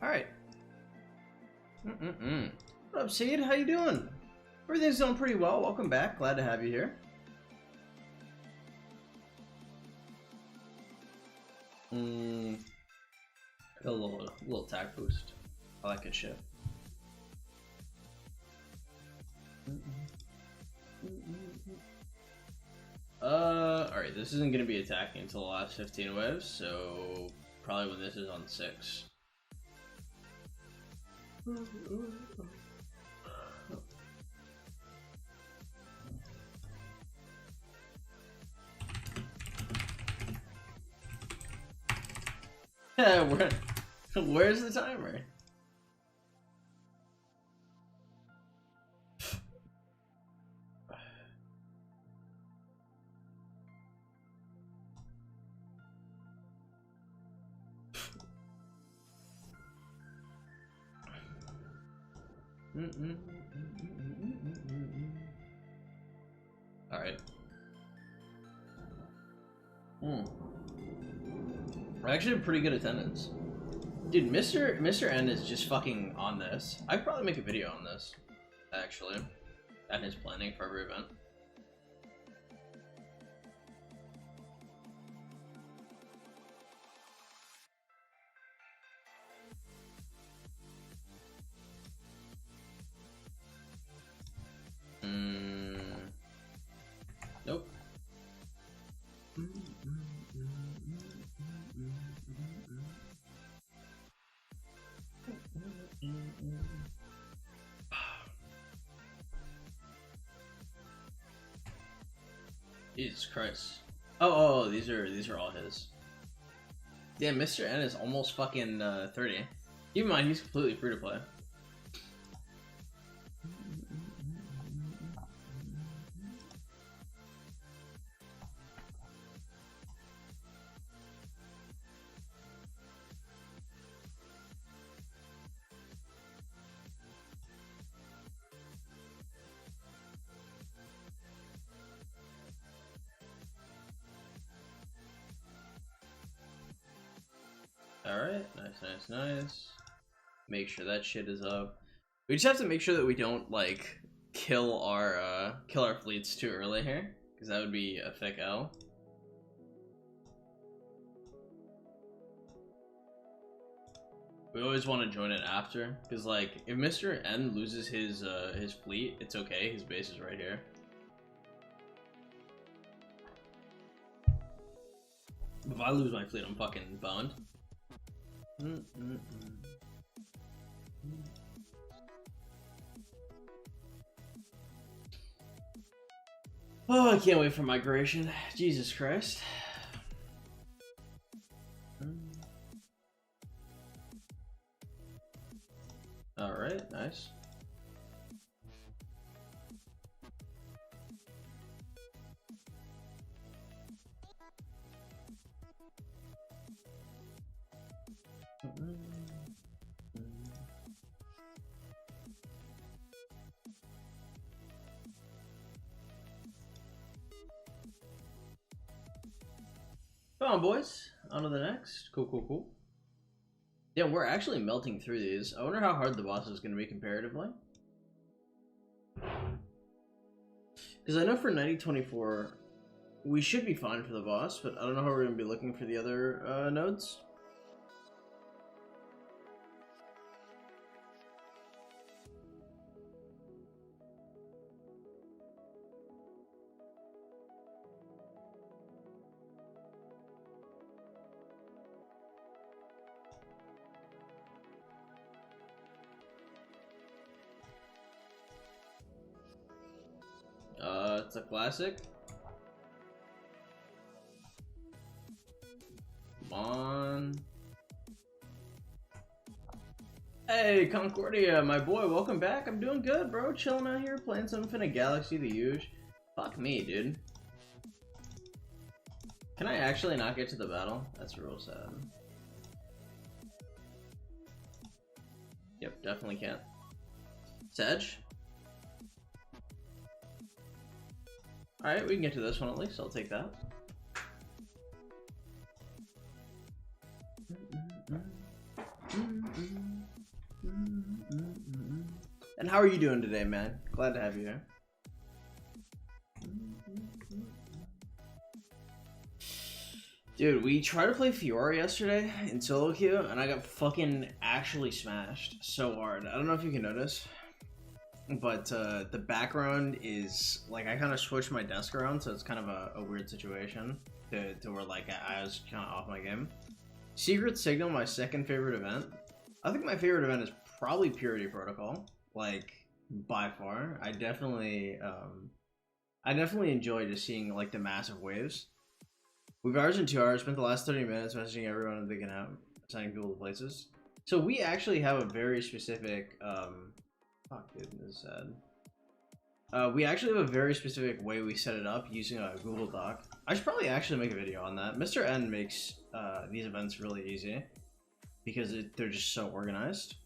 All right. What up, Seed? How you doing? Everything's going pretty well. Welcome back. Glad to have you here. Got a little attack boost. I like good shit. Alright, this isn't gonna be attacking until the last 15 waves, so probably when this is on 6. Yeah, where's the timer? All right. We're actually pretty good attendance. Dude, Mr. N is just fucking on this. I'd probably make a video on this, actually. At his planning for every event. Nope. Jesus Christ. Oh, these are all his. Yeah, Mr. N is almost fucking 30. Keep in mind, he's completely free to play. Alright, nice. Make sure that shit is up. We just have to make sure that we don't, like, kill our fleets too early here, because that would be a thick L. We always want to join it after, because, like, if Mr. N loses his fleet, it's okay, his base is right here. If I lose my fleet, I'm fucking boned. Oh, I can't wait for migration. Jesus Christ. Alright, nice. Come on, boys. On to the next. Cool, cool, cool. Yeah, we're actually melting through these. I wonder how hard the boss is going to be comparatively. Because I know for 9024, we should be fine for the boss, but I don't know how we're going to be looking for the other nodes. It's a classic. Come on. Hey, Concordia, my boy, welcome back. I'm doing good, bro. Chilling out here, playing some Infinite Galaxy, the huge. Fuck me, dude. Can I actually not get to the battle? That's real sad. Yep, definitely can't. Sedge? Alright, we can get to this one at least. I'll take that. And how are you doing today, man? Glad to have you here. Dude, we tried to play Fiora yesterday in solo queue, and I got fucking actually smashed so hard. I don't know if you can notice, but the background is like I kind of switched my desk around, so it's kind of a weird situation to where like I was kind of off my game. Secret Signal, my second favorite event. I think my favorite event is probably Purity Protocol, like by far. I definitely enjoy just seeing like the massive waves. We've hours in 2 hours, spent the last 30 minutes messaging everyone and picking out, assigning people to places. So we actually have a very specific, fuck dude, this is sad. We actually have a very specific way we set it up using a Google Doc. I should probably actually make a video on that. Mr. N makes these events really easy because they're just so organized.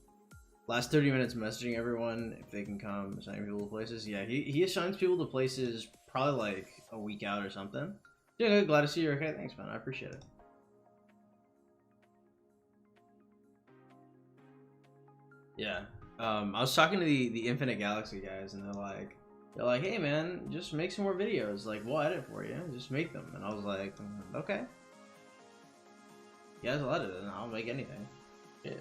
Last 30 minutes messaging everyone if they can come, assigning people to places. Yeah, he assigns people to places probably like a week out or something. Yeah, glad to see you. Okay, thanks, man. I appreciate it. Yeah. I was talking to the Infinite Galaxy guys, and they're like, hey, man, just make some more videos. Like, we'll edit for you. Just make them. And I was like, okay. You guys will edit it, and I'll make anything. Yeah.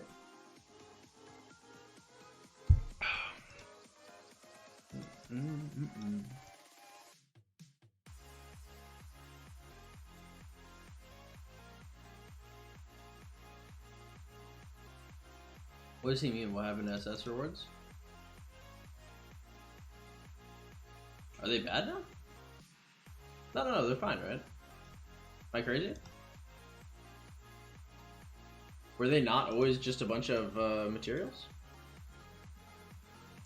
What does he mean? What happened to SS rewards? Are they bad now? No, they're fine, right? Am I crazy? Were they not always just a bunch of materials?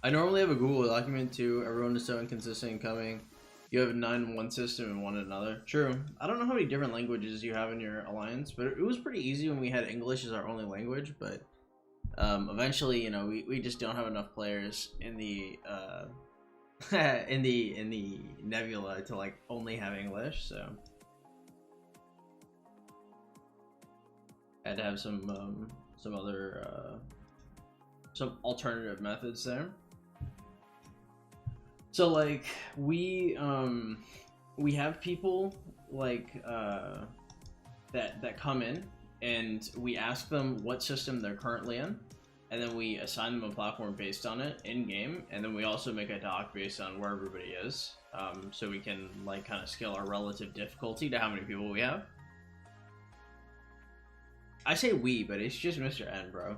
I normally have a Google document too. Everyone is so inconsistent in coming. You have 9 in one system and 1 in another. True. I don't know how many different languages you have in your alliance, but it was pretty easy when we had English as our only language, but eventually, you know, we just don't have enough players in the in the nebula to like only have English, so I had to have some other some alternative methods there. So like we have people like that come in, and we ask them what system they're currently in, and then we assign them a platform based on it in game, and then we also make a doc based on where everybody is, so we can like kind of scale our relative difficulty to how many people we have. I say we, but it's just Mr. N, bro.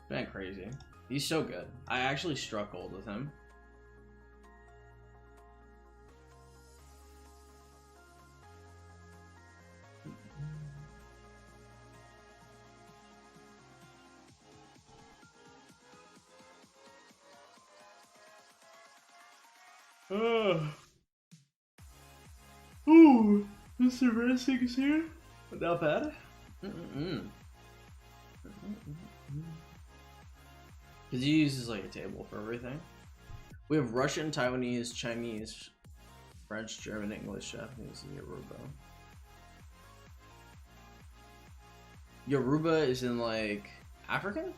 Man, crazy. He's so good. I actually struck gold with him. Oh. Ooh, Mr. Racing is here. Not bad. Because he uses like a table for everything. We have Russian, Taiwanese, Chinese, French, German, English, Japanese, and Yoruba. Yoruba is in like African?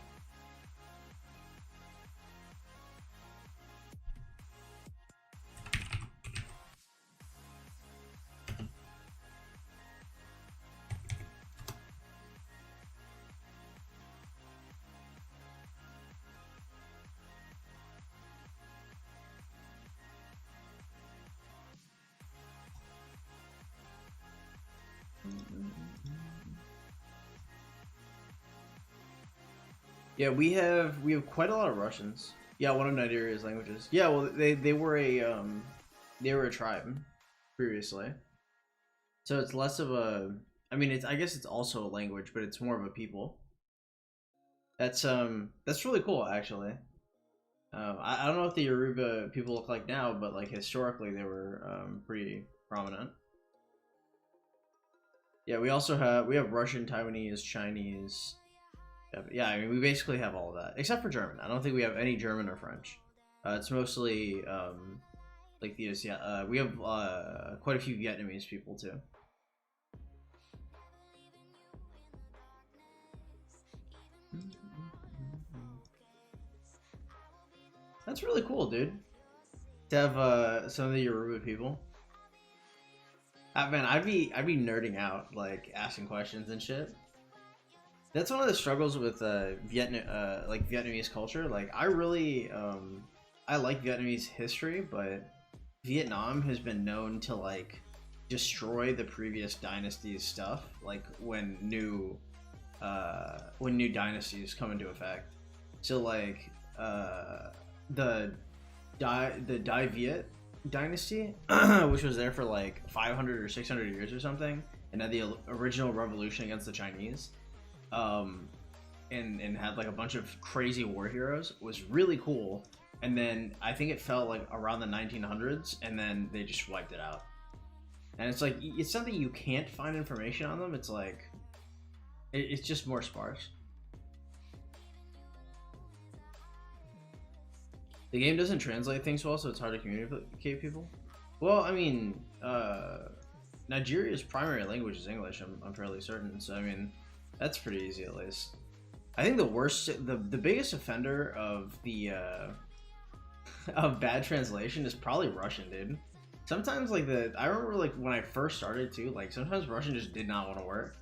Yeah, we have quite a lot of Russians. Yeah, one of Nigeria's languages. Yeah, well they were a tribe previously. So it's less of a I mean it's I guess it's also a language, but it's more of a people. That's really cool actually. I don't know what the Yoruba people look like now, but like historically they were pretty prominent. Yeah, we have Russian, Taiwanese, Chinese. Yeah, I mean we basically have all of that except for German. I don't think we have any German or French. It's mostly like these. Yeah, we have quite a few Vietnamese people too. That's really cool, dude. To have some of the Yoruba people. Man, I'd be nerding out, like asking questions and shit. That's one of the struggles with like Vietnamese culture. Like I really I like Vietnamese history, but Vietnam has been known to like destroy the previous dynasty's stuff. Like when new dynasties come into effect. So like the Dai Viet dynasty, which was there for like 500 or 600 years or something, and had the original revolution against the Chinese, and had like a bunch of crazy war heroes, was really cool. And then I think it fell like around the 1900s, and then they just wiped it out. And it's like it's something you can't find information on them. It's like it's just more sparse. The game doesn't translate things well, so it's hard to communicate people. Well, I mean, Nigeria's primary language is English. I'm fairly certain. So I mean, that's pretty easy at least. I think the biggest offender of the of bad translation is probably Russian, dude. Sometimes like I remember like when I first started too, like sometimes Russian just did not want to work.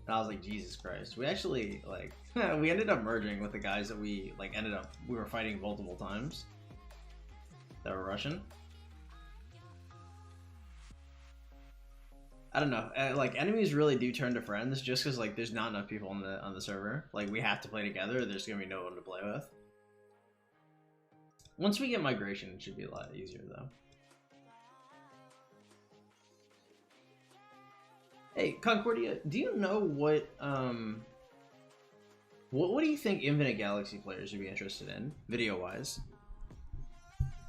And I was like, Jesus Christ. We actually like we ended up merging with the guys that we were fighting multiple times that were Russian. I don't know. Like enemies really do turn to friends just because like there's not enough people on the server. Like we have to play together. There's gonna be no one to play with. Once we get migration, it should be a lot easier though. Hey, Concordia, do you know what do you think Infinite Galaxy players would be interested in, video wise?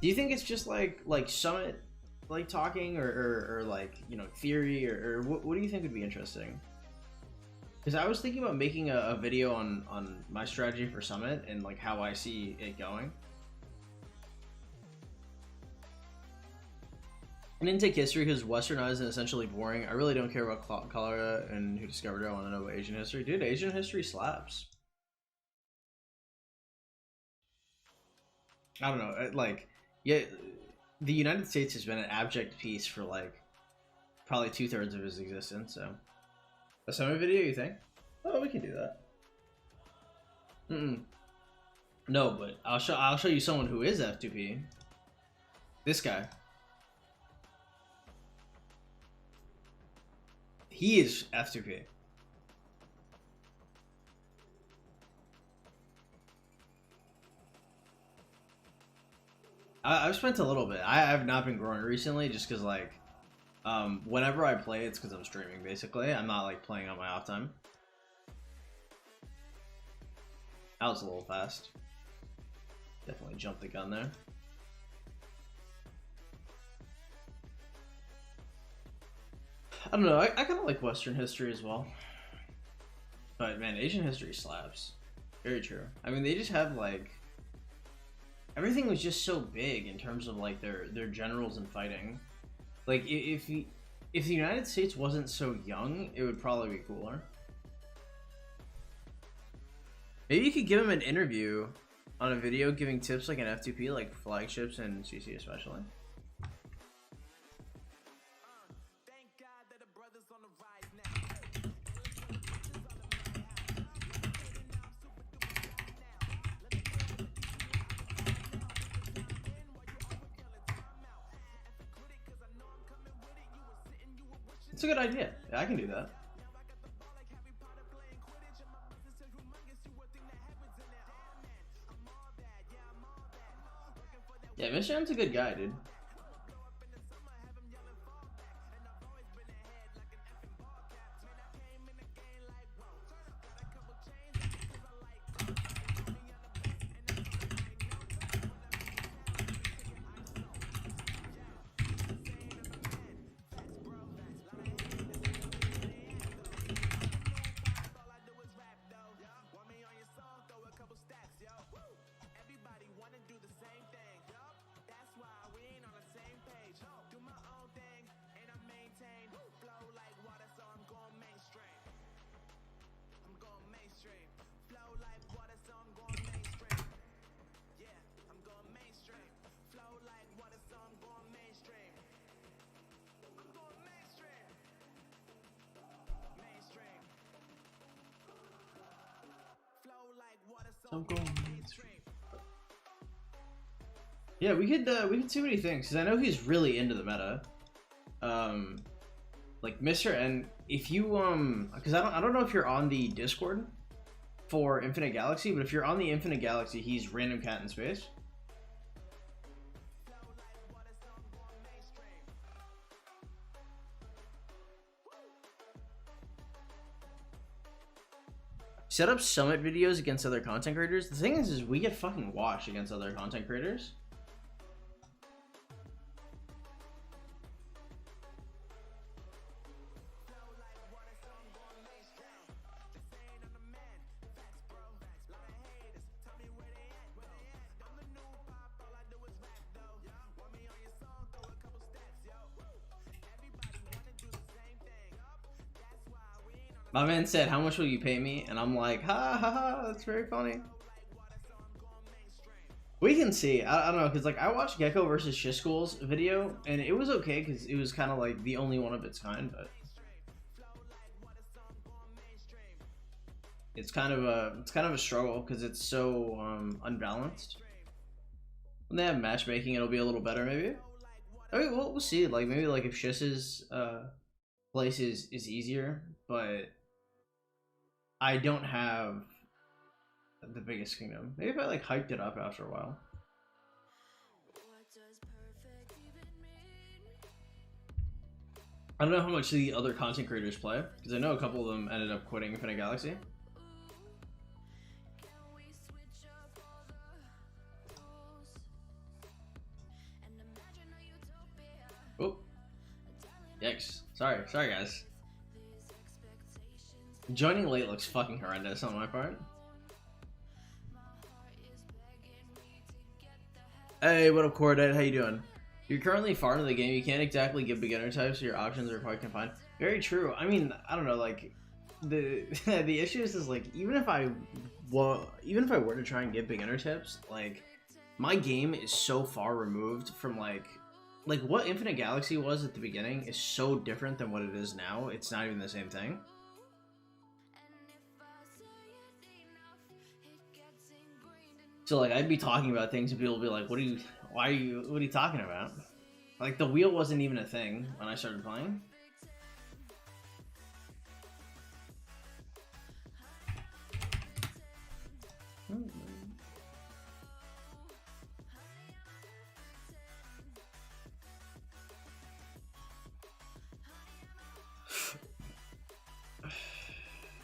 Do you think it's just like Summit like talking or like, you know, theory or what do you think would be interesting? Because I was thinking about making a video on my strategy for Summit and like how I see it going. I didn't take history because westernized and essentially boring. I really don't care about cholera and who discovered it. I want to know about Asian history. Dude, Asian history slaps. I don't know. Like, yeah, the United States has been an abject peace for like probably 2/3 of its existence. So, a summit video, you think? Oh, we can do that. No, but I'll show you someone who is F2P. This guy. He is F2P. I've spent a little bit. I have not been growing recently just because, like, whenever I play, it's because I'm streaming, basically. I'm not, like, playing on my off time. That was a little fast. Definitely jumped the gun there. I don't know. I kind of like Western history as well. But man, Asian history slaps. Very true. I mean, they just have like everything was just so big in terms of like their generals and fighting. Like if the United States wasn't so young, it would probably be cooler. Maybe you could give him an interview on a video giving tips like an F2P, like flagships and CC especially. It's a good idea. Yeah, I can do that. Yeah, Mr. M's a good guy, dude. Yeah, we could see what he thinks because I know he's really into the meta. Like Mr. N, if you because I don't know if you're on the Discord for Infinite Galaxy, but if you're on the Infinite Galaxy, he's random cat in space. Set up summit videos against other content creators. The thing is we get fucking washed against other content creators. My man said, "How much will you pay me?" And I'm like, "Ha ha ha, that's very funny." We can see. I don't know, because like I watched Gecko versus Shiskull's video, and it was okay because it was kind of like the only one of its kind, but it's kind of a struggle because it's so unbalanced. When they have matchmaking, it'll be a little better maybe. I mean, we'll see. Like maybe like if Shiss's place is easier, but I don't have the biggest kingdom. Maybe if I like hyped it up after a while. I don't know how much the other content creators play, because I know a couple of them ended up quitting Infinite Galaxy. Oh. Yikes. Sorry guys. Joining late looks fucking horrendous on my part. Hey, what up, Cordette? How you doing? You're currently far into the game. You can't exactly give beginner types, so your options are quite confined. Very true. I mean, I don't know. Like, the the issue is like even if I were to try and give beginner tips, like my game is so far removed from like what Infinite Galaxy was at the beginning is so different than what it is now. It's not even the same thing. So like I'd be talking about things and people would be like, what are you talking about? Like the wheel wasn't even a thing when I started playing.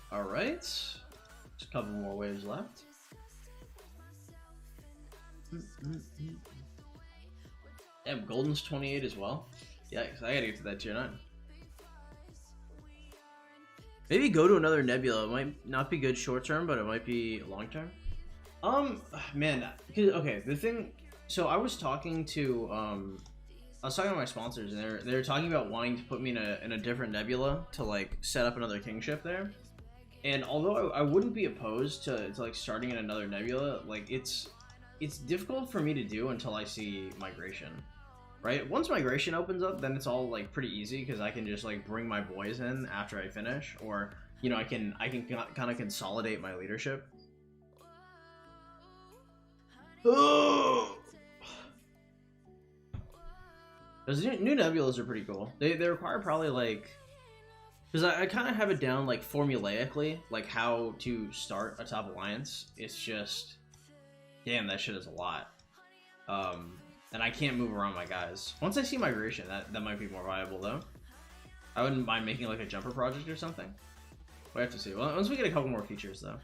All right, just a couple more waves left. Damn, Golden's 28 as well. Yikes, I gotta get to that tier 9. Maybe go to another nebula. It might not be good short term, but it might be long term. Man, okay, the thing. So I was talking to I was talking to my sponsors, and they're talking about wanting to put me in a different nebula to like set up another kingship there. And although I wouldn't be opposed to like starting in another nebula, like it's difficult for me to do until I see migration. Right? Once migration opens up, then it's all like pretty easy because I can just like bring my boys in after I finish, or you know, I can kind of consolidate my leadership. Those new nebulas are pretty cool. They require probably like, because I kind of have it down like formulaically, like how to start a top alliance. It's just, damn, that shit is a lot. And I can't move around my guys. Once I see migration, that might be more viable though. I wouldn't mind making like a jumper project or something. We have to see. Well, once we get a couple more features though.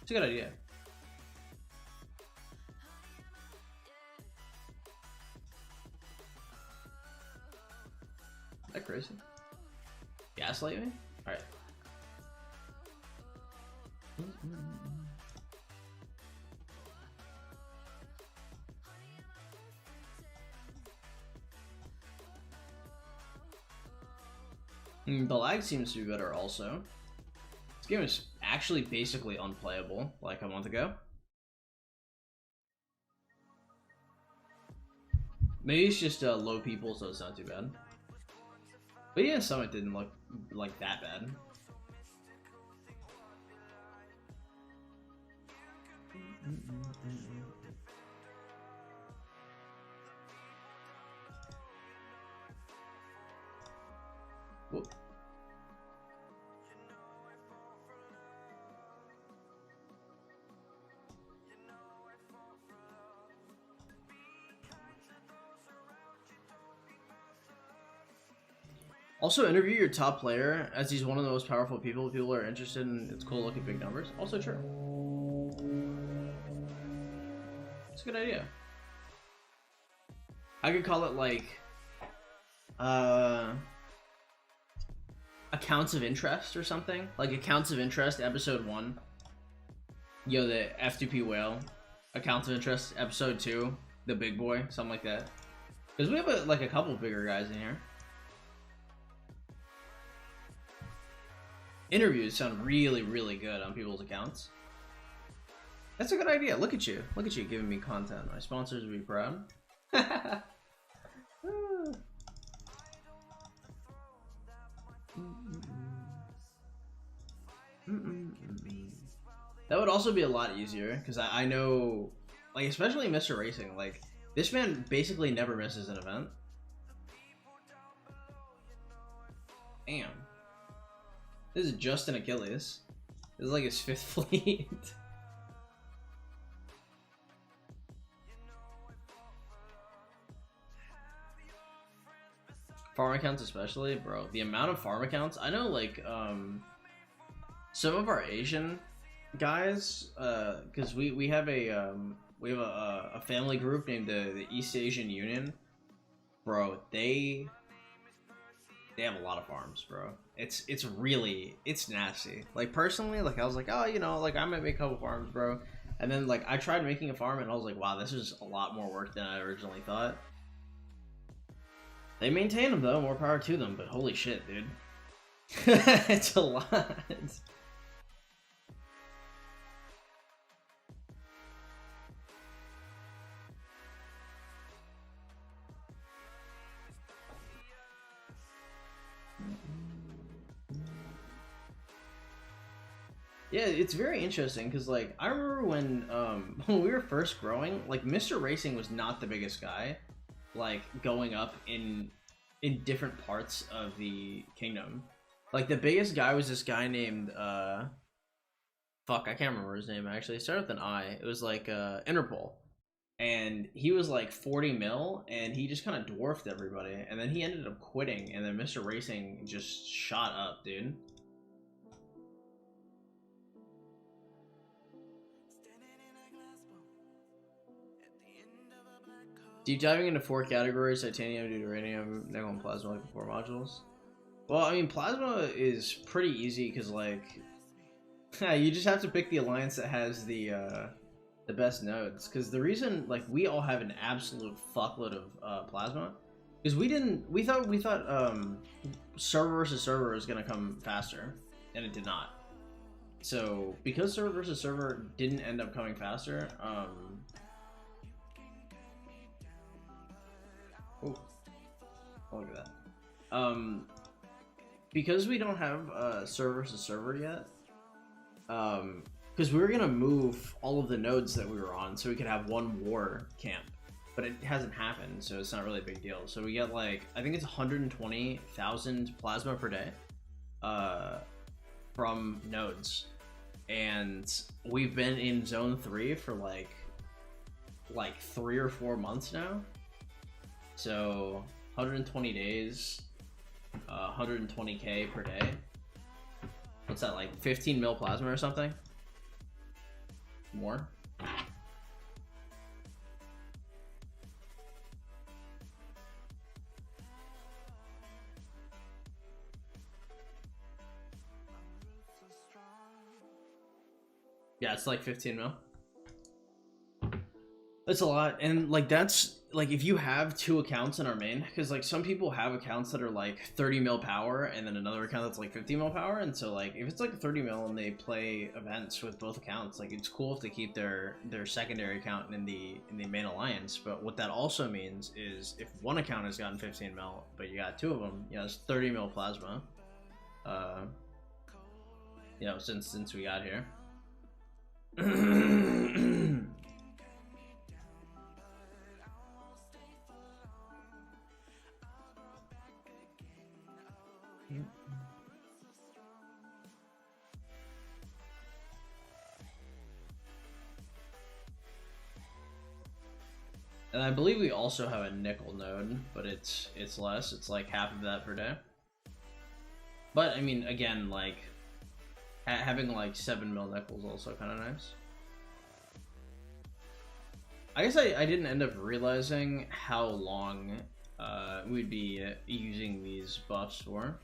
It's a good idea. Is that crazy? Gaslight me? Alright. The lag seems to be better also. This game is actually basically unplayable like a month ago. Maybe it's just low people, so it's not too bad. But yeah, Summit didn't look like that bad. Whoop. Also, interview your top player, as he's one of the most powerful people. People are interested in. It's cool to look at big numbers. Also true. It's a good idea. I could call it like accounts of interest or something. Like accounts of interest, episode 1. Yo, the F2P whale. Accounts of interest, episode 2. The big boy, something like that. Because we have like a couple bigger guys in here. Interviews sound really, really good on people's accounts. That's a good idea. Look at you. Look at you giving me content. My sponsors would be proud. That would also be a lot easier, because I know, like, especially Mr. Racing, like, this man basically never misses an event. Damn. This is just an Achilles. This is like his 5th fleet. Farm accounts especially, bro. The amount of farm accounts. I know, like, some of our Asian guys, because we have a family group named the East Asian Union. Bro, they have a lot of farms, bro. It's nasty. Like, personally, like, I was like, oh, you know, like, I might make a couple farms, bro. And then, like, I tried making a farm and I was like, wow, this is a lot more work than I originally thought. They maintain them though, more power to them, but holy shit, dude. It's a lot. Yeah, it's very interesting because, like, I remember when when we were first growing, like, Mr. Racing was not the biggest guy, like, going up in different parts of the kingdom. Like, the biggest guy was this guy named fuck, I can't remember his name actually. It started with an I. It was like Interpol. And he was like 40 mil, and he just kind of dwarfed everybody. And then he ended up quitting, and then Mr. Racing just shot up, dude. Deep diving into 4 categories: titanium, deuterium, nickel, and plasma, like the 4 modules. Well, I mean, plasma is pretty easy because like, you just have to pick the alliance that has the best nodes. Because the reason like we all have an absolute fuckload of plasma, because we thought server versus server was gonna come faster, and it did not. So because server versus server didn't end up coming faster, oh, look at that. Because we don't have server versus server yet, because we were gonna move all of the nodes that we were on so we could have one war camp, but it hasn't happened, so it's not really a big deal. So we get like, I think it's 120,000 plasma per day from nodes, and we've been in zone 3 for like 3 or 4 months now. So 120 days, 120k per day. What's that, like 15 mil plasma or something? More? Yeah, it's like 15 mil. That's a lot, and like that's like if you have 2 accounts in our main, because like some people have accounts that are like 30 mil power and then another account that's like 50 mil power, and so like if it's like 30 mil and they play events with both accounts, like it's cool if they keep their secondary account in the main alliance. But what that also means is if one account has gotten 15 mil but you got 2 of them, you know, it's 30 mil plasma, you know, since we got here. And I believe we also have a nickel node, but it's less. It's like half of that per day. But I mean, again, like having like 7 mil nickel is also kind of nice. I guess I didn't end up realizing how long we'd be using these buffs for.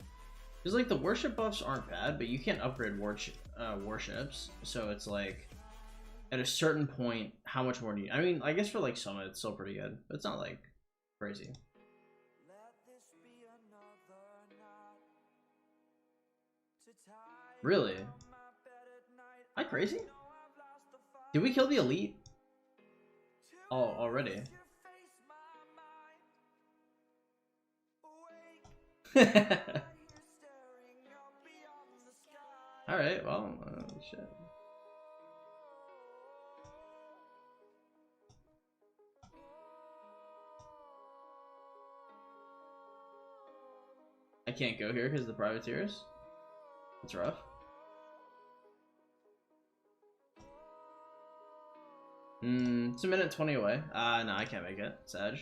Because like the warship buffs aren't bad, but you can't upgrade warships, so it's like at a certain point, how much more do you... I mean, I guess for like Summit, it's still pretty good, but it's not like crazy. Really? Am I crazy? Did we kill the elite? Oh, already. Alright, well, shit. I can't go here because of the privateers. It's rough. It's a minute 20 away. No, I can't make it. Sag.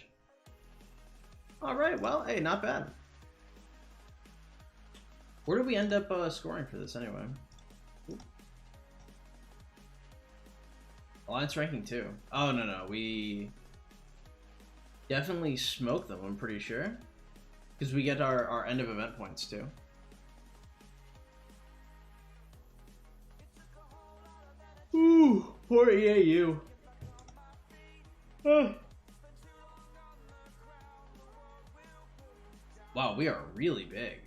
Alright, well, hey, not bad. Where did we end up scoring for this anyway? Ooh. Alliance ranking 2. Oh, no, we definitely smoked them, I'm pretty sure. Because we get our end of event points too. Ooh, poor EAU. Wow, we are really big.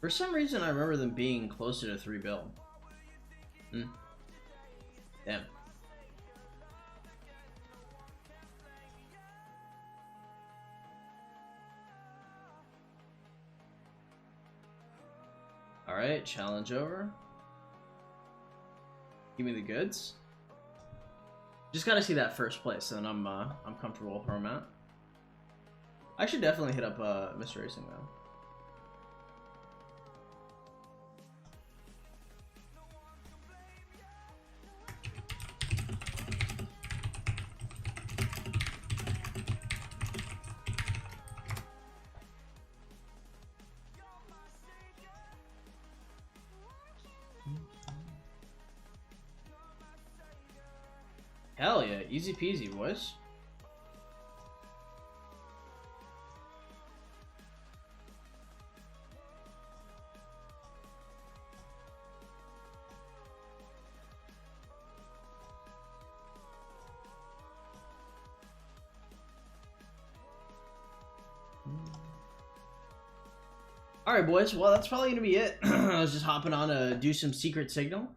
For some reason, I remember them being closer to 3 bill. Damn. Alright, challenge over. Give me the goods. Just gotta see that first place, and I'm comfortable where I'm at. I should definitely hit up Mr. Racing though. Hell yeah, easy peasy, boys. Alright, boys. Well, that's probably going to be it. I was just hopping on to do some secret signal.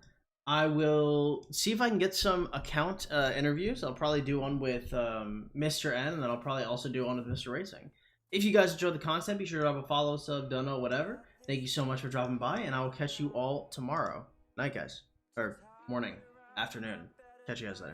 I will see if I can get some account interviews. I'll probably do one with Mr. N, and then I'll probably also do one with Mr. Racing. If you guys enjoyed the content, be sure to drop a follow, sub, don't know, whatever. Thank you so much for dropping by, and I will catch you all tomorrow. Night, guys. Or morning, afternoon. Catch you guys later.